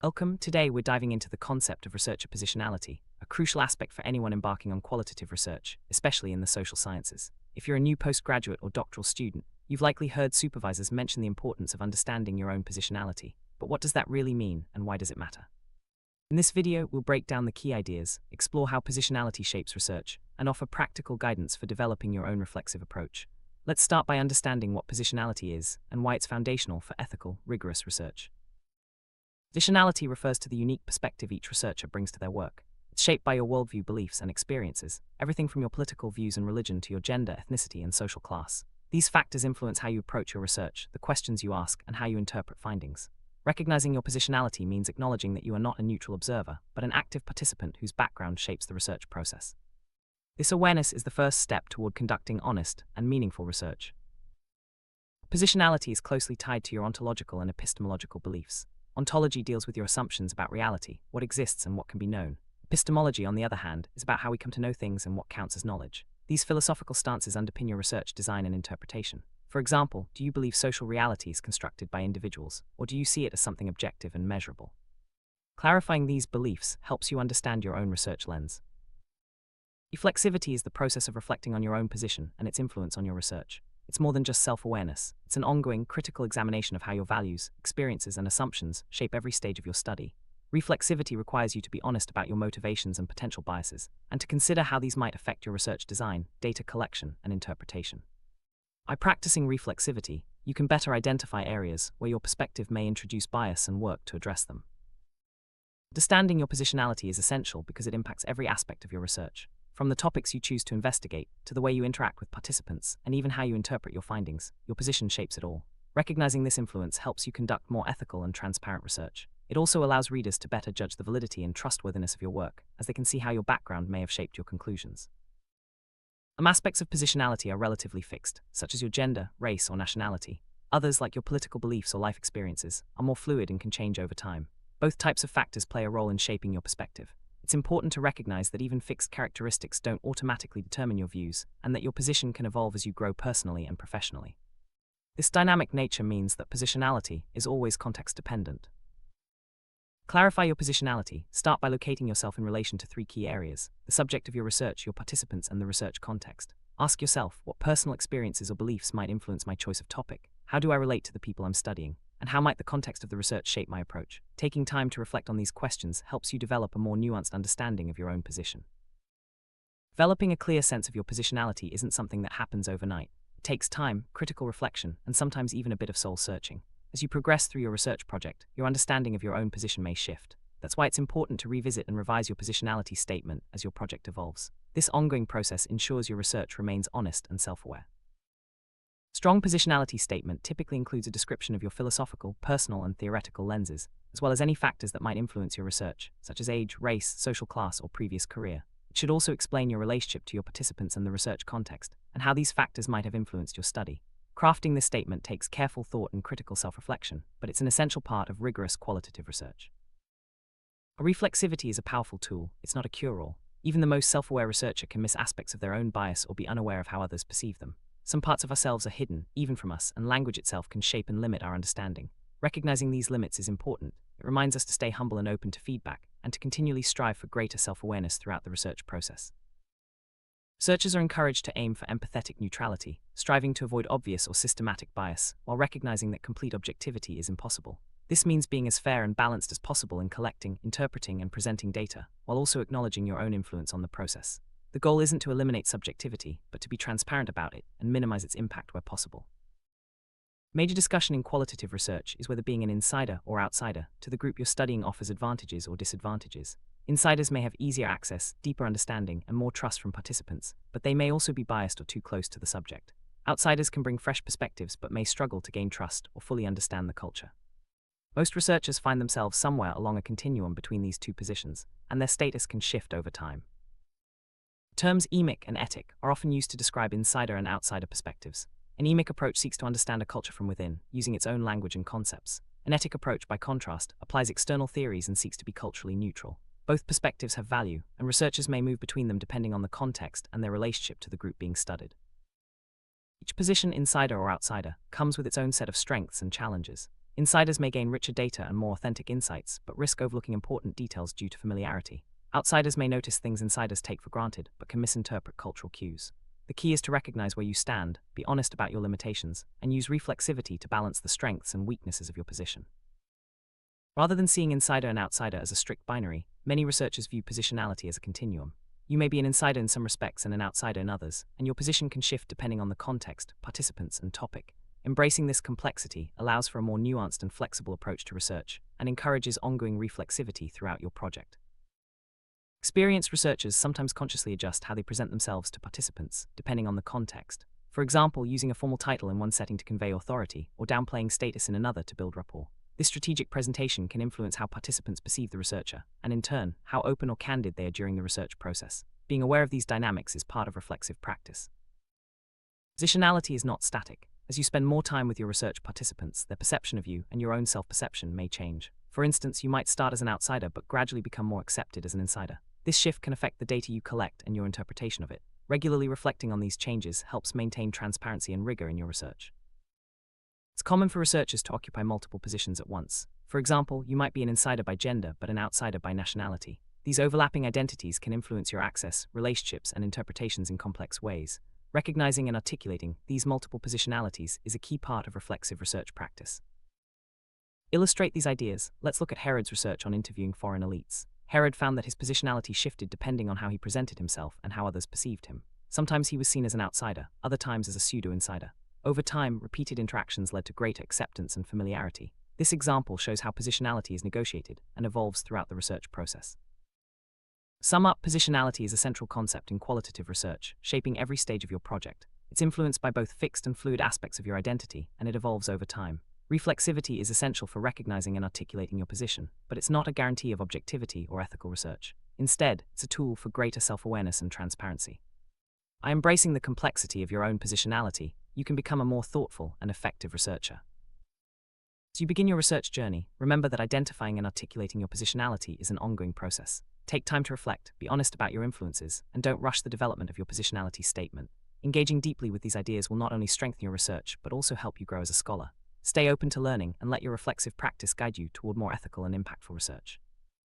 Welcome. Today we're diving into the concept of researcher positionality, a crucial aspect for anyone embarking on qualitative research, especially in the social sciences. If you're a new postgraduate or doctoral student, you've likely heard supervisors mention the importance of understanding your own positionality. But what does that really mean, and why does it matter? In this video, we'll break down the key ideas, explore how positionality shapes research, and offer practical guidance for developing your own reflexive approach. Let's start by understanding what positionality is and why it's foundational for ethical, rigorous research. Positionality refers to the unique perspective each researcher brings to their work. It's shaped by your worldview, beliefs, and experiences, everything from your political views and religion to your gender, ethnicity, and social class. These factors influence how you approach your research, the questions you ask, and how you interpret findings. Recognizing your positionality means acknowledging that you are not a neutral observer, but an active participant whose background shapes the research process. This awareness is the first step toward conducting honest and meaningful research. Positionality is closely tied to your ontological and epistemological beliefs. Ontology deals with your assumptions about reality, what exists and what can be known. Epistemology, on the other hand, is about how we come to know things and what counts as knowledge. These philosophical stances underpin your research, design, and interpretation. For example, do you believe social reality is constructed by individuals, or do you see it as something objective and measurable? Clarifying these beliefs helps you understand your own research lens. Reflexivity is the process of reflecting on your own position and its influence on your research. It's more than just self-awareness. It's an ongoing, critical examination of how your values, experiences, and assumptions shape every stage of your study. Reflexivity requires you to be honest about your motivations and potential biases, and to consider how these might affect your research design, data collection, and interpretation. By practicing reflexivity, you can better identify areas where your perspective may introduce bias and work to address them. Understanding your positionality is essential because it impacts every aspect of your research. From the topics you choose to investigate, to the way you interact with participants, and even how you interpret your findings, your position shapes it all. Recognizing this influence helps you conduct more ethical and transparent research. It also allows readers to better judge the validity and trustworthiness of your work, as they can see how your background may have shaped your conclusions. Some aspects of positionality are relatively fixed, such as your gender, race, or nationality. Others, like your political beliefs or life experiences, are more fluid and can change over time. Both types of factors play a role in shaping your perspective. It's important to recognize that even fixed characteristics don't automatically determine your views, and that your position can evolve as you grow personally and professionally. This dynamic nature means that positionality is always context-dependent. Clarify your positionality. Start by locating yourself in relation to three key areas: the subject of your research, your participants, and the research context. Ask yourself, what personal experiences or beliefs might influence my choice of topic? How do I relate to the people I'm studying? And how might the context of the research shape my approach? Taking time to reflect on these questions helps you develop a more nuanced understanding of your own position. Developing a clear sense of your positionality isn't something that happens overnight. It takes time, critical reflection, and sometimes even a bit of soul-searching. As you progress through your research project, your understanding of your own position may shift. That's why it's important to revisit and revise your positionality statement as your project evolves. This ongoing process ensures your research remains honest and self-aware. Strong positionality statement typically includes a description of your philosophical, personal, and theoretical lenses, as well as any factors that might influence your research, such as age, race, social class, or previous career. It should also explain your relationship to your participants and the research context, and how these factors might have influenced your study. Crafting this statement takes careful thought and critical self-reflection, but it's an essential part of rigorous qualitative research. Reflexivity is a powerful tool. It's not a cure-all. Even the most self-aware researcher can miss aspects of their own bias or be unaware of how others perceive them. Some parts of ourselves are hidden, even from us, and language itself can shape and limit our understanding. Recognizing these limits is important. It reminds us to stay humble and open to feedback, and to continually strive for greater self-awareness throughout the research process. Researchers are encouraged to aim for empathetic neutrality, striving to avoid obvious or systematic bias, while recognizing that complete objectivity is impossible. This means being as fair and balanced as possible in collecting, interpreting, and presenting data, while also acknowledging your own influence on the process. The goal isn't to eliminate subjectivity, but to be transparent about it and minimize its impact where possible. Major discussion in qualitative research is whether being an insider or outsider to the group you're studying offers advantages or disadvantages. Insiders may have easier access, deeper understanding, and more trust from participants, but they may also be biased or too close to the subject. Outsiders can bring fresh perspectives but may struggle to gain trust or fully understand the culture. Most researchers find themselves somewhere along a continuum between these two positions, and their status can shift over time. Terms emic and etic are often used to describe insider and outsider perspectives. An emic approach seeks to understand a culture from within, using its own language and concepts. An etic approach, by contrast, applies external theories and seeks to be culturally neutral. Both perspectives have value, and researchers may move between them depending on the context and their relationship to the group being studied. Each position, insider or outsider, comes with its own set of strengths and challenges. Insiders may gain richer data and more authentic insights, but risk overlooking important details due to familiarity. Outsiders may notice things insiders take for granted, but can misinterpret cultural cues. The key is to recognize where you stand, be honest about your limitations, and use reflexivity to balance the strengths and weaknesses of your position. Rather than seeing insider and outsider as a strict binary, many researchers view positionality as a continuum. You may be an insider in some respects and an outsider in others, and your position can shift depending on the context, participants, and topic. Embracing this complexity allows for a more nuanced and flexible approach to research, and encourages ongoing reflexivity throughout your project. Experienced researchers sometimes consciously adjust how they present themselves to participants, depending on the context. For example, using a formal title in one setting to convey authority, or downplaying status in another to build rapport. This strategic presentation can influence how participants perceive the researcher, and in turn, how open or candid they are during the research process. Being aware of these dynamics is part of reflexive practice. Positionality is not static. As you spend more time with your research participants, their perception of you and your own self-perception may change. For instance, you might start as an outsider but gradually become more accepted as an insider. This shift can affect the data you collect and your interpretation of it. Regularly reflecting on these changes helps maintain transparency and rigor in your research. It's common for researchers to occupy multiple positions at once. For example, you might be an insider by gender but an outsider by nationality. These overlapping identities can influence your access, relationships, and interpretations in complex ways. Recognizing and articulating these multiple positionalities is a key part of reflexive research practice. Illustrate these ideas, let's look at Herod's research on interviewing foreign elites. Herod found that his positionality shifted depending on how he presented himself and how others perceived him. Sometimes he was seen as an outsider, other times as a pseudo-insider. Over time, repeated interactions led to greater acceptance and familiarity. This example shows how positionality is negotiated and evolves throughout the research process. Sum up, positionality is a central concept in qualitative research, shaping every stage of your project. It's influenced by both fixed and fluid aspects of your identity, and it evolves over time. Reflexivity is essential for recognizing and articulating your position, but it's not a guarantee of objectivity or ethical research. Instead, it's a tool for greater self-awareness and transparency. By embracing the complexity of your own positionality, you can become a more thoughtful and effective researcher. As you begin your research journey, remember that identifying and articulating your positionality is an ongoing process. Take time to reflect, be honest about your influences, and don't rush the development of your positionality statement. Engaging deeply with these ideas will not only strengthen your research, but also help you grow as a scholar. Stay open to learning and let your reflexive practice guide you toward more ethical and impactful research.